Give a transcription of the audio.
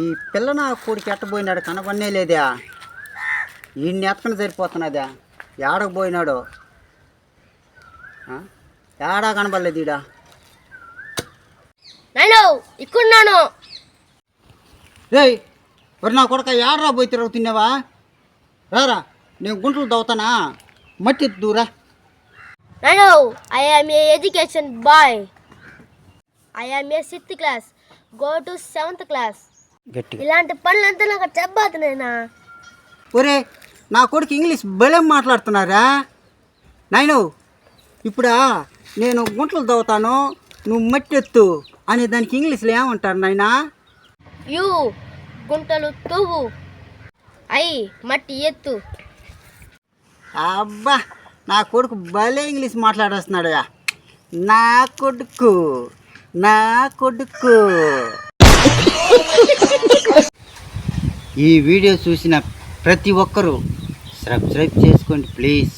ఈ పిల్ల నా కొడుకు ఎట్టబోయినాడు కనపడనే లేదా? ఈయన్ని ఎత్తకని సరిపోతున్నదా? ఏడకు పోయినాడు? ఏడా కనపడలేదు ఈడ. నేను ఇక్కడున్నాను. రేయ్ మరి నా కొడుక ఏడరా పోయి తిరుగుతున్నావా? రారా, నేను గుంటలు దవ్వుతానా, మట్టి దూరా. నేను I am a education boy. I am a 6th class, go to 7th class. గట్టిగా ఇలాంటి పనులంతా నాకు చెప్పబోతున్నాయినా. ఒరే నా కొడుకు ఇంగ్లీష్ భలే మాట్లాడుతున్నారా నాయను. ఇప్పుడా నేను గుంటలు దవ్వుతాను, నువ్వు మట్టి ఎత్తు అనే దానికి ఇంగ్లీష్లో ఏమంటారు నాయనా? యు గుంటలు తువ్వు, ఐ మట్టి ఎత్తు. అబ్బా నా కొడుకు భలే ఇంగ్లీష్ మాట్లాడేస్తున్నాడుగా. నా కొడుకు నా కొడుకు. ఈ వీడియో చూసిన ప్రతి ఒక్కరూ సబ్స్క్రైబ్ చేసుకోండి ప్లీజ్.